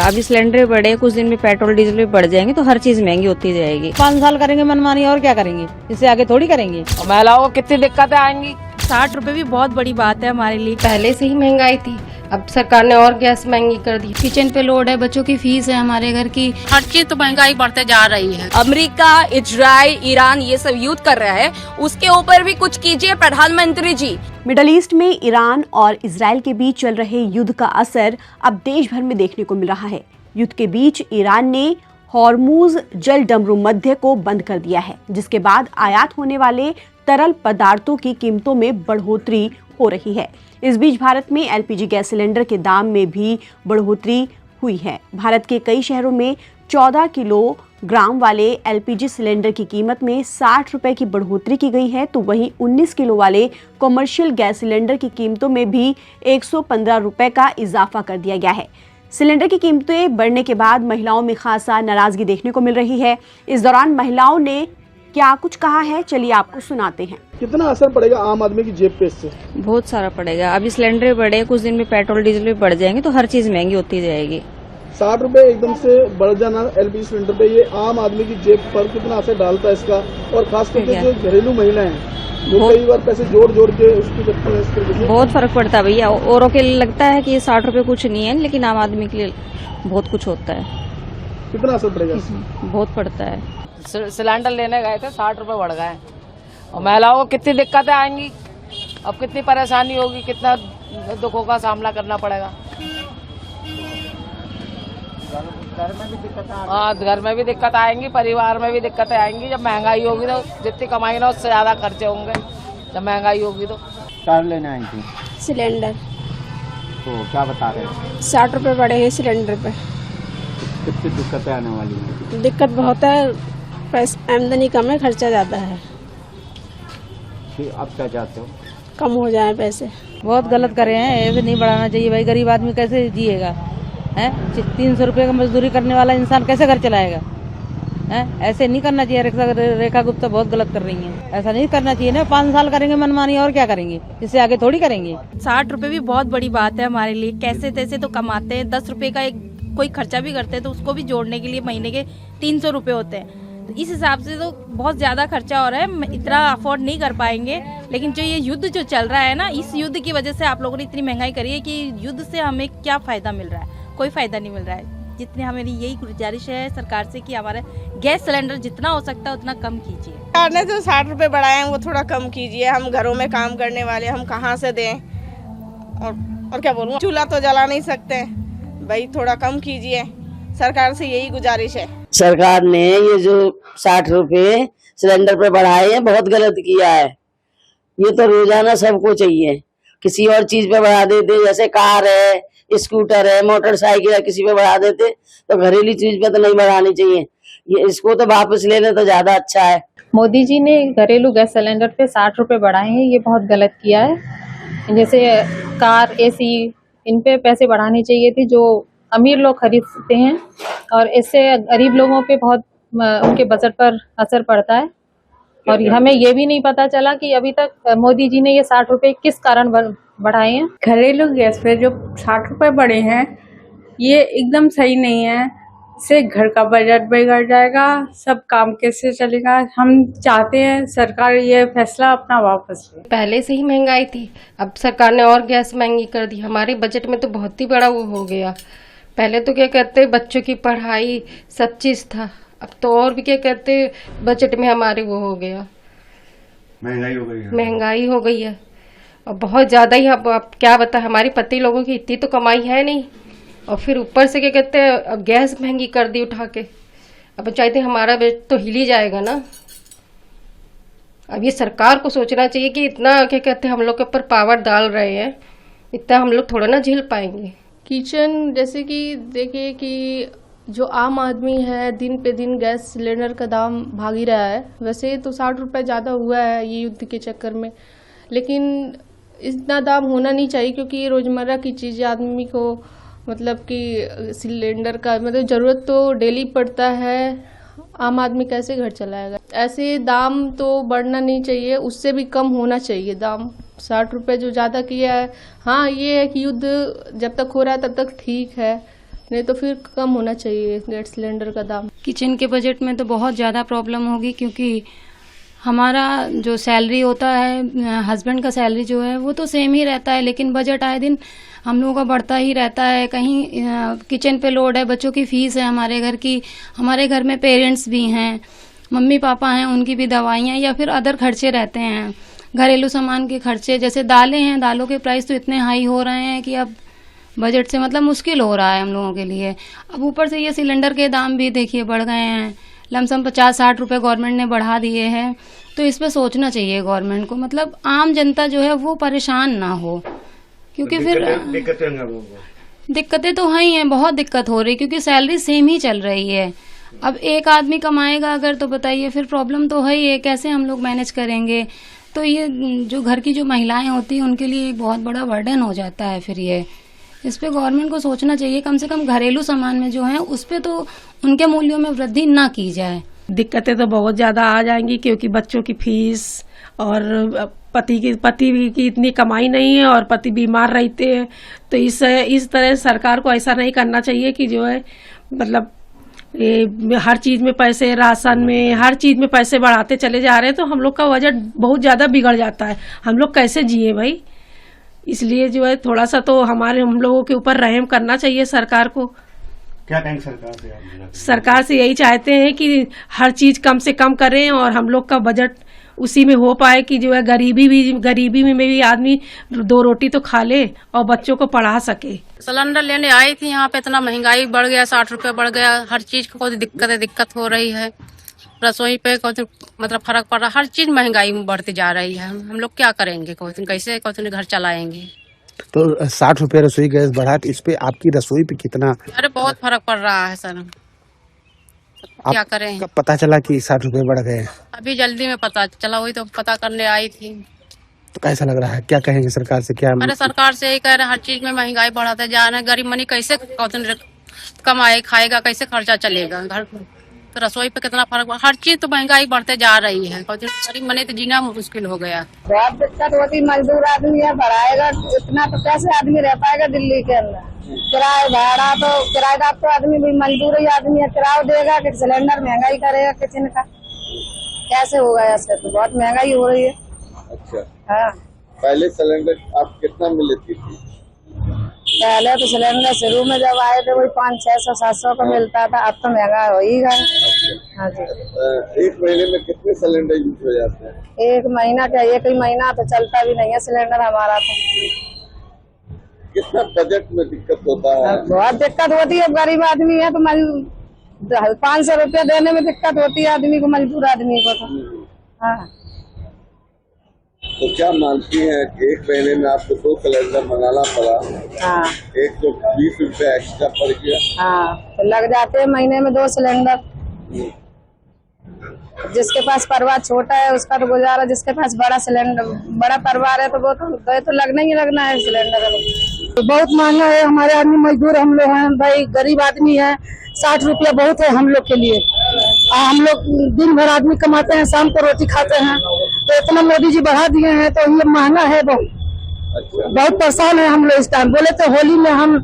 अभी सिलेंडर बढ़े, कुछ दिन में पेट्रोल डीजल भी बढ़ जाएंगे तो हर चीज महंगी होती जाएगी। 5 साल करेंगे मनमानी, और क्या करेंगे, इससे आगे थोड़ी करेंगे। महिलाओं को कितनी दिक्कतें आएंगी। 60 रुपए भी बहुत बड़ी बात है हमारे लिए। पहले से ही महंगाई थी, अब सरकार ने और गैस महंगी कर दी। किचन पे लोड है, बच्चों की फीस है, हमारे घर की हर चीज तो महंगाई बढ़ते जा रही है। अमेरिका, इजराइल, ईरान ये सब युद्ध कर रहा है, उसके ऊपर भी कुछ कीजिए प्रधानमंत्री जी। मिडल ईस्ट में ईरान और इजराइल के बीच चल रहे युद्ध का असर अब देश भर में देखने को मिल रहा है। युद्ध के बीच ईरान ने हॉर्मुज जल डमरू मध्य को बंद कर दिया है, जिसके बाद आयात होने वाले तरल पदार्थों की कीमतों में बढ़ोतरी हो रही है। इस बीच भारत में एलपीजी गैस सिलेंडर के दाम में भी बढ़ोतरी हुई है। भारत के कई शहरों में 14 किलोग्राम वाले एलपीजी सिलेंडर की कीमत में 60 रुपए की बढ़ोतरी की गई है, तो वहीं 19 किलो वाले कॉमर्शियल गैस सिलेंडर की कीमतों में भी 115 रुपए का इजाफा कर दिया गया है। सिलेंडर की कीमतें बढ़ने के बाद महिलाओं में खासा नाराजगी देखने को मिल रही है। इस दौरान महिलाओं ने क्या कुछ कहा है, चलिए आपको सुनाते हैं। कितना असर पड़ेगा आम आदमी की जेब पे इससे? बहुत सारा पड़ेगा। अभी सिलेंडर बढ़े, कुछ दिन में पेट्रोल डीजल भी बढ़ जाएंगे तो हर चीज महंगी होती जाएगी। 60 रुपए एकदम से बढ़ जाना एलपीजी सिलेंडर पे, ये आम आदमी की जेब पर कितना असर डालता है इसका? और खास करके जो घरेलू महिलाएं हैं वो कई बार पैसे जोड़ के उसकी करती है, इस तरीके से बहुत फर्क पड़ता है भैया। औरों के लिए लगता है कि ये 60 रुपए कुछ नहीं है, लेकिन आम आदमी के लिए बहुत कुछ होता है। कितना असर पड़ेगा? बहुत पड़ता है। सिलेंडर लेने गए थे, 60 रुपए बढ़ गए और महिलाओं को कितनी दिक्कतें आएंगी, अब कितनी परेशानी होगी, कितना दुखों का सामना करना पड़ेगा। हाँ, घर में भी दिक्कत आएंगी, परिवार में भी दिक्कतें आएंगी। जब महंगाई होगी तो जितनी कमाई ना उससे ज्यादा खर्चे होंगे जब महंगाई होगी तो। कार लेने आई थी सिलेंडर, तो क्या बता रहे हैं? 60 रुपए बढ़े हैं सिलेंडर पे। कितनी दिक्कतें आने वाली हैं? दिक्कत बहुत है, पैसा आमदनी कम है, खर्चा ज्यादा है। आप क्या चाहते हो? कम हो जाए पैसे। बहुत गलत कर रहे हैं, ऐसे नहीं बढ़ाना चाहिए भाई। गरीब आदमी कैसे जिएगा है? 300 रुपए का मजदूरी करने वाला इंसान कैसे घर चलाएगा है? ऐसे नहीं करना चाहिए। रेखा गुप्ता बहुत गलत कर रही है, ऐसा नहीं करना चाहिए ना। 5 साल करेंगे मनमानी, और क्या करेंगे, इससे आगे थोड़ी करेंगे। 60 रुपए भी बहुत बड़ी बात है हमारे लिए। कैसे तैसे तो कमाते हैं, 10 रुपए का एक कोई खर्चा भी करते हैं तो उसको भी जोड़ने के लिए महीने के 300 रुपए होते हैं। तो इस हिसाब से तो बहुत ज्यादा खर्चा हो रहा है, इतना अफोर्ड नहीं कर पाएंगे। लेकिन जो ये युद्ध जो चल रहा है ना, इस युद्ध की वजह से आप लोगों ने इतनी महंगाई करी है कि युद्ध से हमें क्या फायदा मिल रहा है? कोई फायदा नहीं मिल रहा है। जितने हमारी यही गुजारिश है सरकार से कि हमारा गैस सिलेंडर जितना हो सकता है उतना कम कीजिए। सरकार ने जो 60 रुपए बढ़ाए हैं वो थोड़ा कम कीजिए। हम घरों में काम करने वाले, हम कहाँ से दें? और क्या बोलूँ, चूल्हा तो जला नहीं सकते भाई, थोड़ा कम कीजिए। सरकार से यही गुजारिश है। सरकार ने ये जो 60 रुपए सिलेंडर पे बढ़ाए हैं बहुत गलत किया है। ये तो रोजाना सबको चाहिए, किसी और चीज पे बढ़ा देते, जैसे कार है, स्कूटर है, मोटरसाइकिल है, किसी पे बढ़ा देते तो घरेलू चीज पे तो नहीं बढ़ानी चाहिए। ये इसको तो वापस लेने तो ज्यादा अच्छा है। मोदी जी ने घरेलू गैस सिलेंडर पे 60 रुपए बढ़ाए हैं, ये बहुत गलत किया है। जैसे कार, एसी, इन पे पैसे बढ़ाने चाहिए थे जो अमीर लोग खरीदते हैं, और इससे गरीब लोगों पे बहुत उनके बजट पर असर पड़ता है। और हमें ये भी नहीं पता चला कि अभी तक मोदी जी ने ये 60 रुपए किस कारण बढ़ाए हैं। घरेलू गैस पे जो 60 रुपए बढ़े हैं ये एकदम सही नहीं है। इससे घर का बजट बिगड़ जाएगा, सब काम कैसे चलेगा। हम चाहते हैं सरकार ये फैसला अपना वापस ले। पहले से ही महंगाई थी, अब सरकार ने और गैस महंगी कर दी। हमारे बजट में तो बहुत ही बड़ा वो हो गया। पहले तो क्या कहते, बच्चों की पढ़ाई सब चीज था, अब तो और भी क्या कहते बजट में हमारे वो हो गया, महंगाई हो गई है और बहुत ज्यादा ही। अब क्या बता, हमारे पति लोगों की इतनी तो कमाई है नहीं, और फिर ऊपर से क्या कहते हैं अब गैस महंगी कर दी उठा के। अब चाहते हमारा बजट तो हिल ही जाएगा ना। अब ये सरकार को सोचना चाहिए कि इतना क्या कहते हैं हम लोग के ऊपर पावर डाल रहे हैं, इतना हम लोग थोड़ा ना झेल पाएंगे। किचन जैसे कि देखिए कि जो आम आदमी है दिन पे दिन गैस सिलेंडर का दाम भाग ही रहा है। वैसे तो 60 रुपये ज़्यादा हुआ है ये युद्ध के चक्कर में, लेकिन इतना दाम होना नहीं चाहिए क्योंकि रोज़मर्रा की चीज़ें आदमी को मतलब कि सिलेंडर का मतलब ज़रूरत तो डेली पड़ता है। आम आदमी कैसे घर चलाएगा? ऐसे दाम तो बढ़ना नहीं चाहिए, उससे भी कम होना चाहिए दाम। 60 रुपये जो ज़्यादा किया है। हाँ, ये है कि युद्ध जब तक हो रहा है तब तक ठीक है, नहीं तो फिर कम होना चाहिए गैस सिलेंडर का दाम। किचन के बजट में तो बहुत ज़्यादा प्रॉब्लम होगी, क्योंकि हमारा जो सैलरी होता है, हस्बैंड का सैलरी जो है वो तो सेम ही रहता है, लेकिन बजट आए दिन हम लोगों का बढ़ता ही रहता है। कहीं किचन पे लोड है, बच्चों की फीस है, हमारे घर की, हमारे घर में पेरेंट्स भी हैं, मम्मी पापा हैं, उनकी भी दवाइयाँ या फिर अदर खर्चे रहते हैं, घरेलू सामान के खर्चे, जैसे दालें हैं, दालों के प्राइस तो इतने हाई हो रहे हैं कि अब बजट से मतलब मुश्किल हो रहा है हम लोगों के लिए। अब ऊपर से ये सिलेंडर के दाम भी देखिए बढ़ गए हैं, लमसम 50-60 रुपए गवर्नमेंट ने बढ़ा दिए हैं। तो इस पे सोचना चाहिए गवर्नमेंट को, मतलब आम जनता जो है वो परेशान ना हो, क्योंकि फिर दिक्कतें तो हैं ही हैं, बहुत दिक्कत हो रही, क्योंकि सैलरी सेम ही चल रही है। अब एक आदमी कमाएगा अगर तो बताइए फिर प्रॉब्लम तो है ही है, कैसे हम लोग मैनेज करेंगे। तो ये जो घर की जो महिलाएं होती हैं उनके लिए एक बहुत बड़ा बर्डन हो जाता है। फिर ये इस पे गवर्नमेंट को सोचना चाहिए, कम से कम घरेलू सामान में जो है उस पे तो उनके मूल्यों में वृद्धि ना की जाए। दिक्कतें तो बहुत ज्यादा आ जाएंगी, क्योंकि बच्चों की फीस और पति की इतनी कमाई नहीं है और पति बीमार रहते हैं। तो इस तरह सरकार को ऐसा नहीं करना चाहिए कि जो है मतलब ये हर चीज में पैसे, राशन में, हर चीज में पैसे बढ़ाते चले जा रहे हैं, तो हम लोग का बजट बहुत ज्यादा बिगड़ जाता है। हम लोग कैसे जिए भाई? इसलिए जो है थोड़ा सा तो हम लोगों के ऊपर रहम करना चाहिए सरकार को। क्या कहेंगे सरकार से आप? सरकार से यही चाहते हैं कि हर चीज कम से कम करें और हम लोग का बजट उसी में हो पाए कि जो है गरीबी में भी आदमी 2 रोटी तो खा ले और बच्चों को पढ़ा सके। सिलेंडर लेने आई थी यहाँ पे, इतना महंगाई बढ़ गया, 60 रुपए बढ़ गया, हर चीज को कोई दिक्कत हो रही है। रसोई पे कोई मतलब फर्क पड़ रहा, हर चीज महंगाई बढ़ती जा रही है। हम लोग क्या करेंगे, कैसे घर चलाएंगे? तो 60 रुपए रसोई गैस बढ़ा, तो इस पे आपकी रसोई पे कितना? अरे बहुत फर्क पड़ रहा है सर, क्या करें? कब पता चला कि 60 रुपए बढ़ गए? अभी जल्दी में पता चला, वही तो पता करने आई थी। तो कैसा लग रहा है, क्या कहेंगे सरकार से? क्या अरे सरकार से यही कह रहे हैं, हर चीज में महंगाई बढ़ाते जा रहे हैं, गरीब मनी कैसे कमाए खाएगा, कैसे खर्चा चलेगा घर? तो रसोई पे कितना फर्क, हर चीज तो महंगाई बढ़ते जा रही है, गरीब मनी तो जीना मुश्किल हो गया। बहुत दिक्कत होती, मजदूर आदमी है, बढ़ाएगा इतना तो कैसे आदमी रह पाएगा दिल्ली के अंदर? किराया भाड़ा तो किराएदार तो आदमी भी मजदूर ही आदमी है, किराया देगा कि सिलेंडर महंगाई करेगा किचन का? कैसे होगा ऐसे? तो बहुत महंगाई हो रही है। अच्छा हाँ, पहले सिलेंडर आप कितना में लेती थी? पहले तो सिलेंडर शुरू में जब आए थे वही 500-600-700 का मिलता था, अब तो महंगा हो ही गया। हाँ जी। एक महीने में कितने सिलेंडर यूज हो जाते हैं? एक महीना क्या, एक ही महीना तो चलता भी नहीं है सिलेंडर हमारा। तो कितना बजट में दिक्कत होता है? बहुत दिक्कत होती है, गरीब आदमी है तो 500 रुपया देने में दिक्कत होती है आदमी को, मजदूर आदमी को। तो हाँ, तो क्या मानती हैं कि एक महीने में आपको 2 सिलेंडर मंगाना पड़ा? हाँ, 120 रुपया एक्स्ट्रा पड़ गया। हाँ, तो लग जाते हैं महीने में 2 सिलेंडर। जिसके पास परिवार छोटा है उसका तो गुजारा, जिसके पास बड़ा परिवार है तो वो तो लगना ही लगना है सिलेंडर। तो बहुत महंगा है, हमारे आदमी मजदूर हम लोग हैं भाई, गरीब आदमी है, 60 रुपया बहुत है हम लोग के लिए। हम लोग दिन भर आदमी कमाते हैं, शाम को रोटी खाते हैं, तो इतना मोदी जी बढ़ा दिए हैं तो ये महंगा है बहुत। बहुत परेशान है हम लोग इस टाइम। बोले तो होली में हम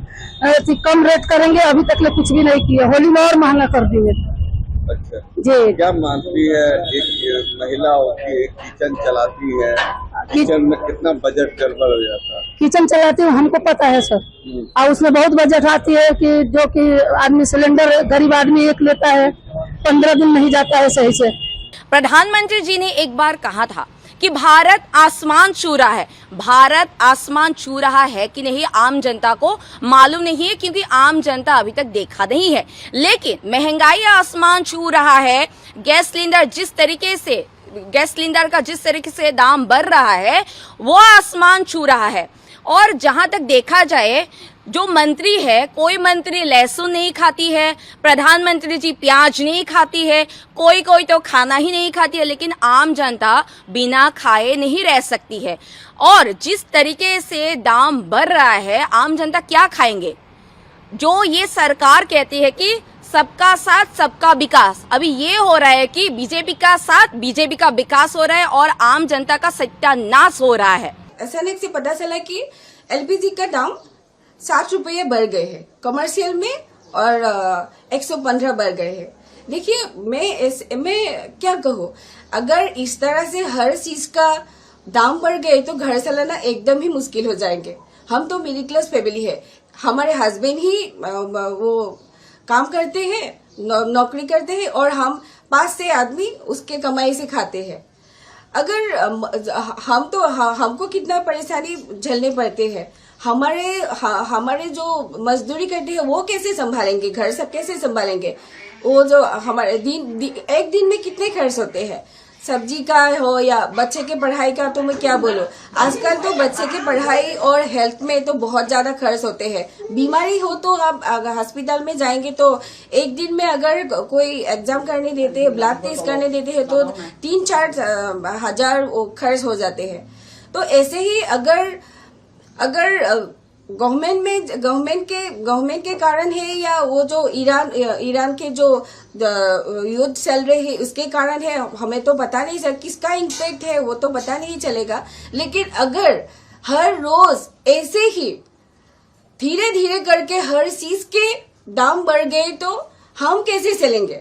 कम रेट करेंगे, अभी तक ले कुछ भी नहीं किया, होली में और महंगा कर दिए। अच्छा जी, क्या मानती है एक महिला होती है, किचन चलाती है, किचन में कितना बजट गड़बड़ हो जाता है? किचन चलाती हूँ, हमको पता है सर, और उसमें बहुत बजट आती है कि जो कि आदमी सिलेंडर गरीब आदमी एक लेता है, 15 दिन नहीं जाता है सही से। प्रधानमंत्री जी ने एक बार कहा था कि भारत आसमान छू रहा है। भारत आसमान छू रहा है कि नहीं आम जनता को मालूम नहीं है, क्योंकि आम जनता अभी तक देखा नहीं है। लेकिन महंगाई आसमान छू रहा है। गैस सिलेंडर का जिस तरीके से दाम बढ़ रहा है वो आसमान छू रहा है। और जहां तक देखा जाए, जो मंत्री है, कोई मंत्री लहसुन नहीं खाती है, प्रधानमंत्री जी प्याज नहीं खाती है, कोई तो खाना ही नहीं खाती है, लेकिन आम जनता बिना खाए नहीं रह सकती है। और जिस तरीके से दाम बढ़ रहा है, आम जनता क्या खाएंगे? जो ये सरकार कहती है कि सबका साथ सबका विकास, अभी ये हो रहा है कि बीजेपी का साथ बीजेपी का विकास हो रहा है और आम जनता का सत्यानाश हो रहा है। अचानक से पता चला कि एलपीजी का दाम 60 रुपये बढ़ गए हैं, कमर्शियल में और 115 बढ़ गए हैं। देखिए मैं क्या कहूँ, अगर इस तरह से हर चीज का दाम बढ़ गए तो घर चलाना एकदम ही मुश्किल हो जाएंगे। हम तो मिडिल क्लास फैमिली है, हमारे हस्बैंड ही वो काम करते हैं, नौकरी करते हैं और हम 5-6 आदमी उसके कमाई से खाते हैं। अगर हमको कितना परेशानी झेलने पड़ते हैं, हमारे जो मजदूरी करते हैं वो कैसे संभालेंगे, घर सब कैसे संभालेंगे। वो जो हमारे एक दिन में कितने खर्च होते हैं, सब्जी का हो या बच्चे के पढ़ाई का, तो मैं क्या बोलूं, आजकल तो बच्चे के पढ़ाई और हेल्थ में तो बहुत ज्यादा खर्च होते हैं। बीमारी हो तो आप अगर हॉस्पिटल में जाएंगे तो एक दिन में अगर कोई एग्जाम करने देते हैं, ब्लड टेस्ट करने देते हैं तो 3-4 हजार खर्च हो जाते हैं। तो ऐसे ही अगर गवर्नमेंट के कारण है या वो जो ईरान के जो युद्ध चल रहे हैं उसके कारण है, हमें तो पता नहीं सर किसका इम्पैक्ट है, वो तो पता नहीं चलेगा। लेकिन अगर हर रोज ऐसे ही धीरे धीरे करके हर चीज के दाम बढ़ गए तो हम कैसे चलेंगे।